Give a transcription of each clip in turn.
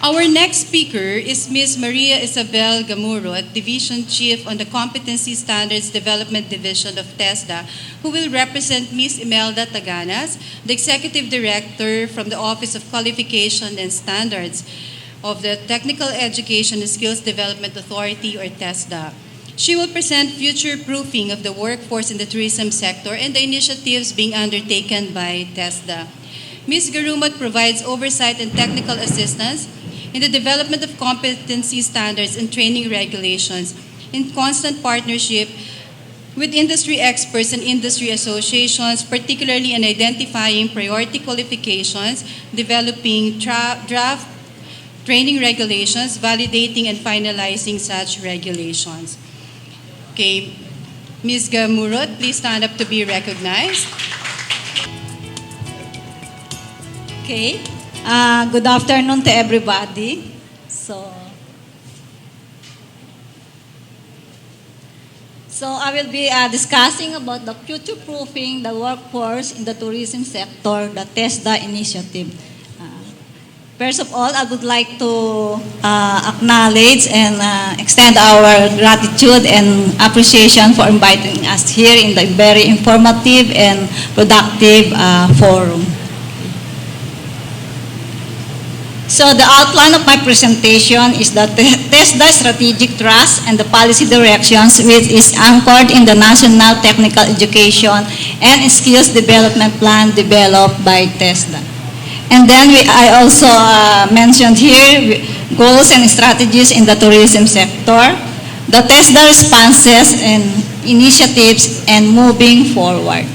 Our next speaker is Ms. Maria Isabel Gamurot, Division Chief on the Competency Standards Development Division of TESDA, who will represent Ms. Imelda Taganas, the Executive Director from the Office of Qualification and Standards of the Technical Education and Skills Development Authority, or TESDA. She will present future proofing of the workforce in the tourism sector and the initiatives being undertaken by TESDA. Ms. Gamurot provides oversight and technical assistance in the development of competency standards and training regulations in constant partnership with industry experts and industry associations, particularly in identifying priority qualifications, developing draft training regulations, validating and finalizing such regulations. Okay, Ms. Gamurot, please stand up to be recognized. Okay. Good afternoon to everybody. So I will be discussing about the future-proofing the workforce in the tourism sector, the TESDA initiative. First of all, I would like to acknowledge and extend our gratitude and appreciation for inviting us here in the very informative and productive forum. So the outline of my presentation is the TESDA strategic thrust and the policy directions, which is anchored in the National Technical Education and Skills Development Plan developed by TESDA. And then I also mentioned here goals and strategies in the tourism sector, the TESDA responses and initiatives, and moving forward.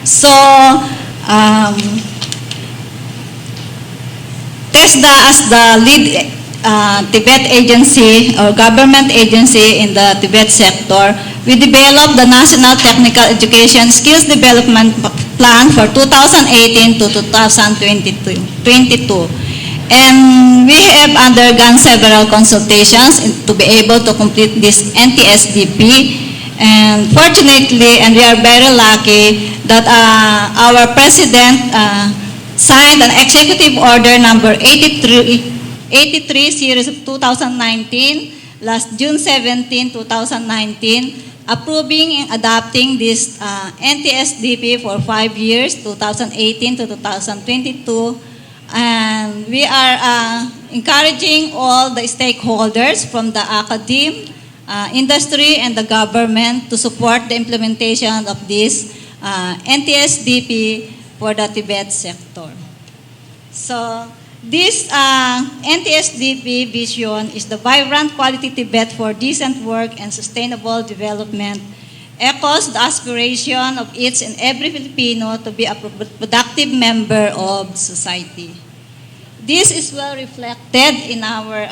So, TESDA as the lead Tibet agency or government agency in the Tibet sector, we developed the National Technical Education Skills Development Plan for 2018 to 2022. And we have undergone several consultations to be able to complete this NTSDP. And fortunately, and we are very lucky that our President signed an Executive Order number 83 series of 2019, last June 17, 2019, approving and adopting this NTSDP for 5 years, 2018 to 2022. And we are encouraging all the stakeholders from the academe, industry, and the government to support the implementation of this NTSDP for the Tibet sector. So this NTSDP vision is the vibrant quality Tibet for decent work and sustainable development, echoes the aspiration of each and every Filipino to be a productive member of society. This is well reflected in our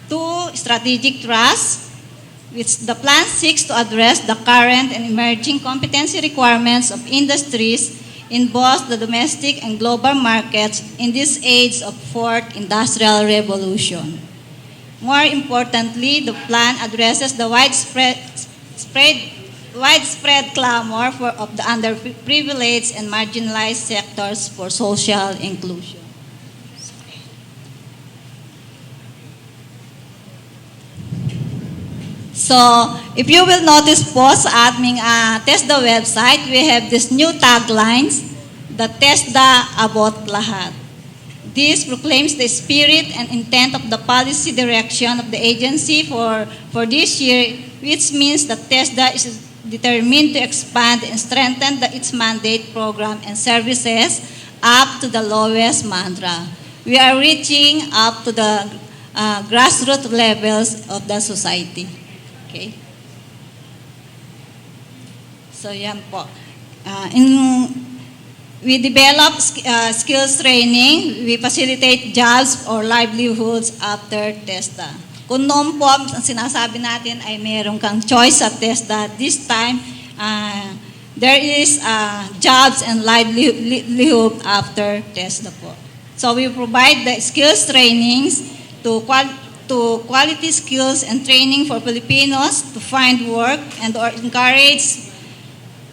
two strategic thrusts, which the plan seeks to address the current and emerging competency requirements of industries in both the domestic and global markets in this age of fourth industrial revolution. More importantly, the plan addresses the widespread clamor of the underprivileged and marginalized sectors for social inclusion. So, if you will notice po sa aming TESDA website, we have these new taglines, the TESDA Abot Lahat. This proclaims the spirit and intent of the policy direction of the agency for this year, which means that TESDA is determined to expand and strengthen its mandate, program, and services up to the lowest mantra. We are reaching up to the grassroots levels of the society. Okay. So yan po. We develop skills training. We facilitate jobs or livelihoods after TESDA. Kung noon po ang sinasabi natin ay meron kang choice sa TESDA, this time there is jobs and livelihood after TESDA po. So we provide the skills trainings to quality skills and training for Filipinos to find work and or encourage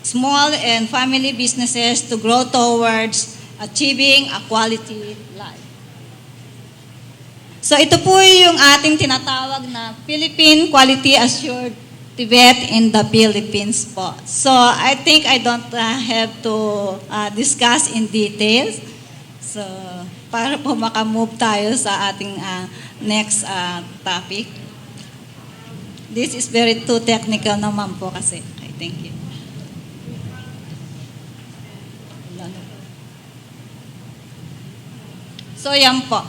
small and family businesses to grow towards achieving a quality life. So ito po yung ating tinatawag na Philippine Quality Assured Tibet in the Philippines po. So I think I don't have to discuss in details. So para po makamove tayo sa ating next topic. This is very too technical naman po kasi. Okay, thank you. So yan po.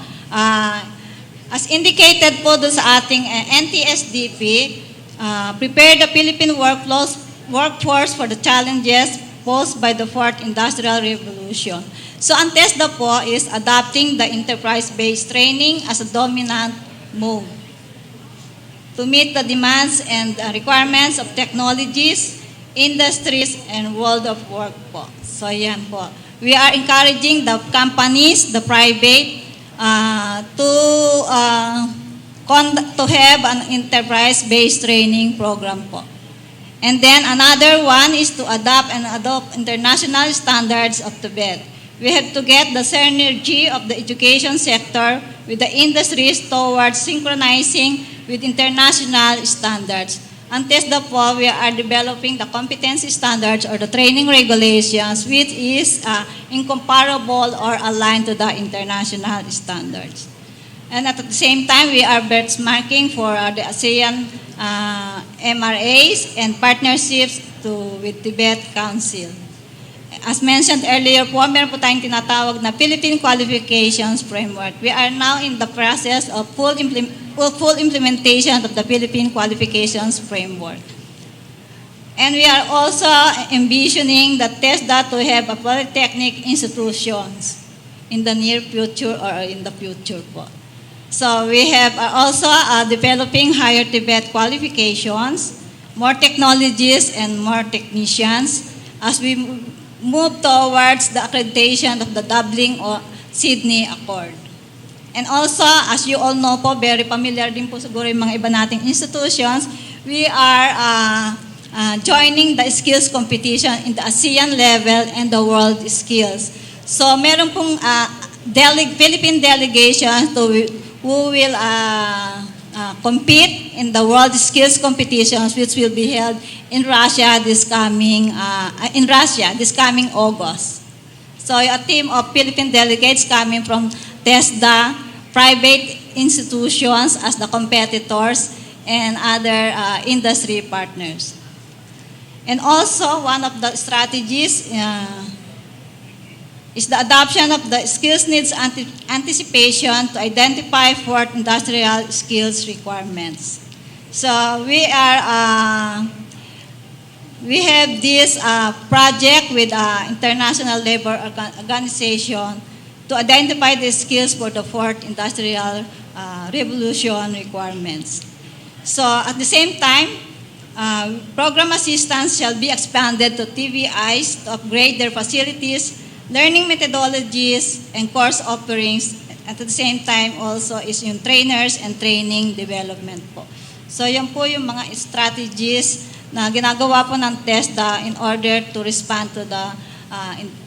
As indicated po doon sa ating NTSDP, prepare the Philippine workforce for the challenges posed by the Fourth Industrial Revolution. So ang TESDA po is adopting the enterprise-based training as a dominant mode to meet the demands and requirements of technologies, industries, and world of work po. So yan po. We are encouraging the companies, the private, to have an enterprise-based training program po. And then another one is to adopt international standards of Tibet. We have to get the synergy of the education sector with the industries towards synchronizing with international standards. Ang TESDA po, we are developing the competency standards or the training regulations which is incomparable or aligned to the international standards. And at the same time, we are benchmarking for the ASEAN MRAs and partnerships with Tibet Council. As mentioned earlier po, meron po tayong tinatawag na Philippine Qualifications Framework. We are now in the process of full implementation of the Philippine Qualifications Framework. And we are also envisioning the TESDA to have a polytechnic institutions in the near future or in the future po. So we have also developing higher Tibet qualifications, more technologies and more technicians as we move towards the accreditation of the Dublin or Sydney Accord. And also, as you all know po, very familiar din po siguro yung mga iba nating institutions, we are joining the skills competition in the ASEAN level and the world skills. So meron pong Philippine delegation who will compete in the world skills competitions which will be held in Russia this coming August. So a team of Philippine delegates coming from TESDA, private institutions as the competitors, and other industry partners. And also one of the strategies is the adoption of the skills needs anticipation to identify fourth industrial skills requirements. So we have this project with International Labor Organization to identify the skills for the fourth industrial revolution requirements. So at the same time, program assistance shall be expanded to TVIs to upgrade their facilities, learning methodologies, and course offerings. At the same time also is yung trainers and training development po. So yan po yung mga strategies na ginagawa po ng TESDA in order to respond to the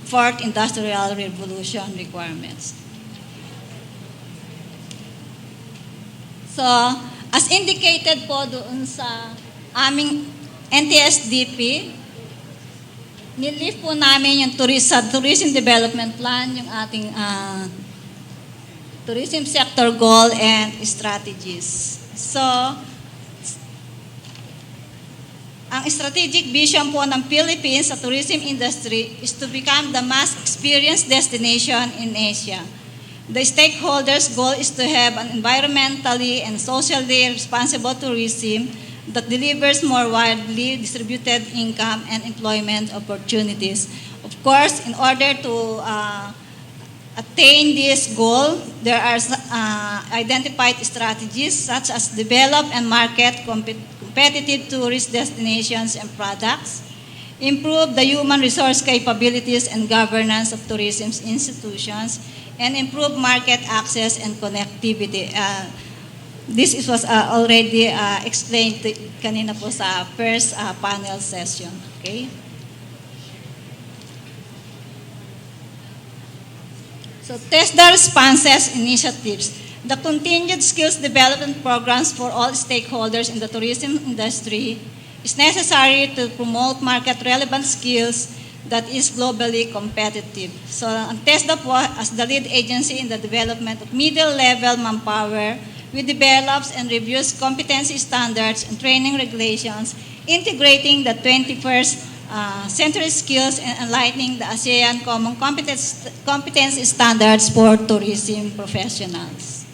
fourth industrial revolution requirements. So, as indicated po doon sa aming NTSDP, nilift po namin yung tourism development plan, yung ating tourism sector goal and strategies. So, ang strategic vision po ng Philippines sa tourism industry is to become the mass experience destination in Asia. The stakeholders' goal is to have an environmentally and socially responsible tourism that delivers more widely distributed income and employment opportunities. Of course, in order to attain this goal, there are identified strategies such as develop and market competitive tourist destinations and products, improve the human resource capabilities and governance of tourism institutions, and improve market access and connectivity. This was already explained kanina po sa first panel session. Okay? So TESDA responses initiatives. The continued skills development programs for all stakeholders in the tourism industry is necessary to promote market-relevant skills that is globally competitive. So ang TESDA po, as the lead agency in the development of middle-level manpower, we develops and reviews competency standards and training regulations, integrating the 21st century skills and enlightening the ASEAN Common Competency Standards for tourism professionals.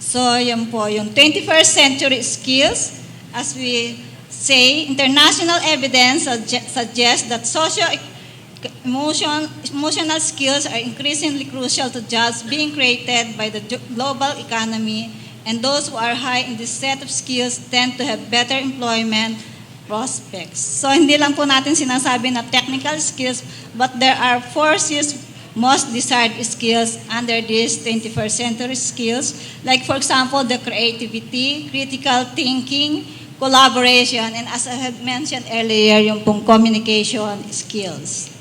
So, yun po, yung 21st century skills, as we say, international evidence suggests that emotional skills are increasingly crucial to jobs being created by the global economy, and those who are high in this set of skills tend to have better employment prospects. So, hindi lang po natin sinasabi na technical skills, but there are 4 most desired skills under these 21st century skills, like for example, the creativity, critical thinking, collaboration, and as I had mentioned earlier, yung pong communication skills.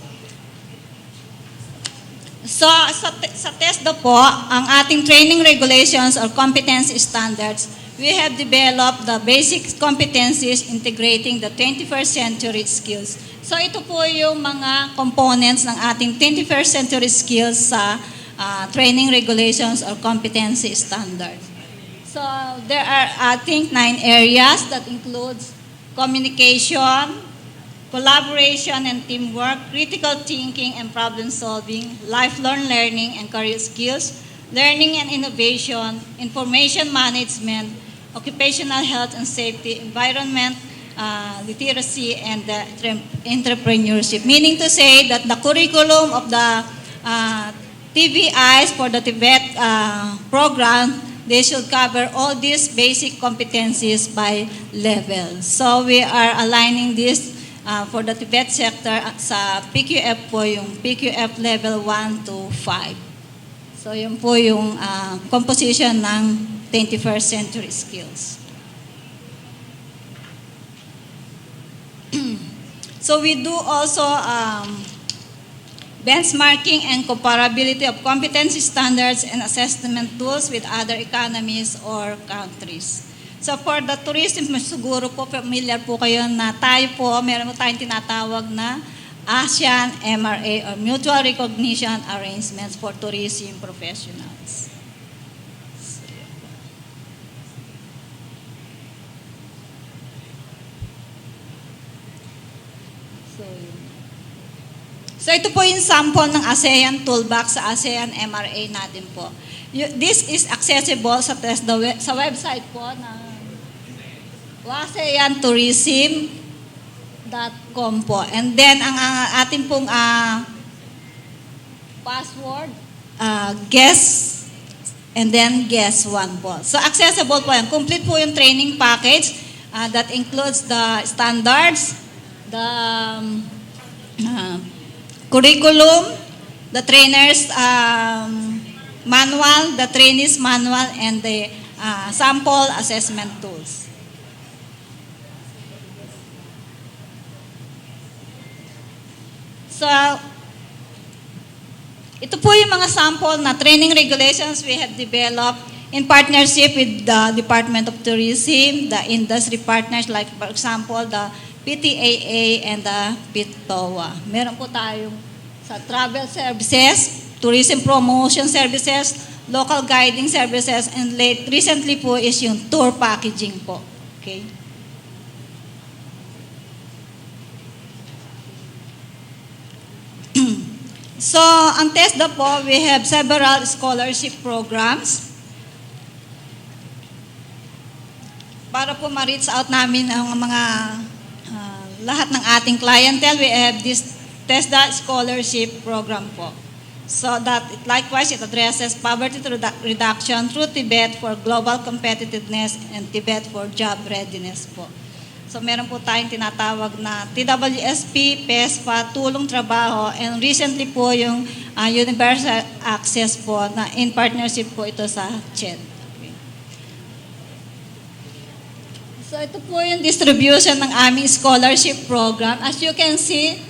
So, sa TESDA po, ang ating training regulations or competency standards, we have developed the basic competencies integrating the 21st century skills. So ito po yung mga components ng ating 21st century skills sa training regulations or competency standards. So there are, I think, 9 areas that includes communication, collaboration and teamwork, critical thinking and problem solving, lifelong learning and career skills, learning and innovation, information management, occupational health and safety, environment, literacy, and entrepreneurship. Meaning to say that the curriculum of the TVIs for the Tibet program, they should cover all these basic competencies by level. So we are aligning this for the Tibet sector sa PQF po, yung PQF level 1 to 5. So yun po yung composition ng 21st century skills. So we do also benchmarking and comparability of competency standards and assessment tools with other economies or countries. So for the tourism, siguro po familiar po kayo na tayo po, meron po tayong tinatawag na ASEAN MRA or Mutual Recognition Arrangements for Tourism Professionals. So ito po yung sample ng ASEAN Toolbox sa ASEAN MRA natin po. This is accessible sa TESDA sa website po ng ASEANtourism.com po. And then ang ating pong password, guess, and then guess 1 po. So accessible po yan. Complete po yung training package that includes the standards, the curriculum, the trainer's manual, the trainee's manual, and the sample assessment tools. So, ito po yung mga sample na training regulations we have developed in partnership with the Department of Tourism, the industry partners like for example, the PTAA and the PTOA. Meron po tayong sa travel services, tourism promotion services, local guiding services, and recently po is yung tour packaging po. Okay? So, ang TESDA po, we have several scholarship programs para po ma-reach out namin ang mga lahat ng ating clientele. We have this TESDA scholarship program po. So that likewise it addresses poverty reduction through Tibet for global competitiveness and Tibet for job readiness po. So meron po tayong tinatawag na TWSP, PESPA, tulong trabaho, and recently po yung universal access po na in partnership po ito sa CHED. Okay. So ito po yung distribution ng aming scholarship program. As you can see,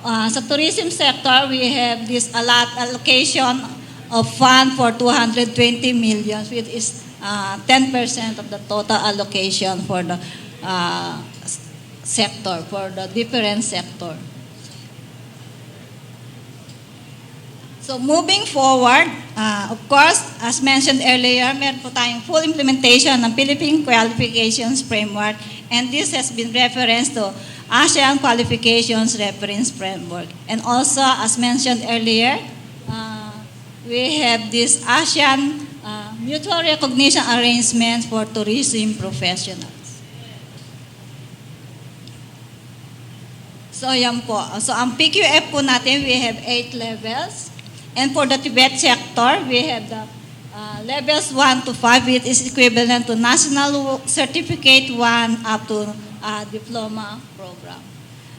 Sa tourism sector, we have this allocation of fund for 220 million, which is 10% of the total allocation for the sector, for the different sector. So moving forward, of course, as mentioned earlier, meron po tayong full implementation ng Philippine Qualifications Framework, and this has been referenced to ASEAN Qualifications Reference Framework. And also, as mentioned earlier, we have this ASEAN Mutual Recognition Arrangement for Tourism Professionals. So, yan po. So, ang PQF po natin, we have 8 levels. And for the Tibet sector, we have the levels 1 to 5, which is equivalent to National Certificate 1 up to diploma program.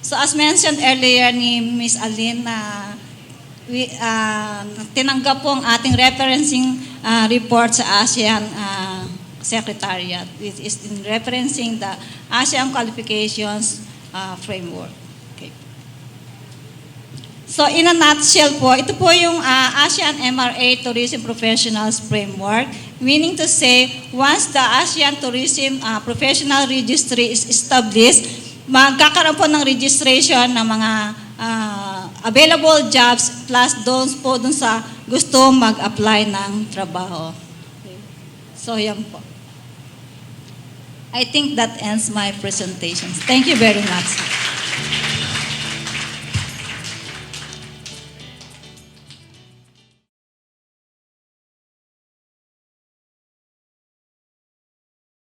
So as mentioned earlier ni Ms. Aline, tinanggap po ang ating referencing report sa ASEAN Secretariat, which is in referencing the ASEAN Qualifications Framework. Okay. So in a nutshell po, ito po yung ASEAN MRA Tourism Professionals Framework, meaning to say, once the ASEAN Tourism Professional Registry is established, magkakaroon po ng registration ng mga available jobs plus doon sa gusto mag-apply ng trabaho. Okay. So yan po. I think that ends my presentation. Thank you very much.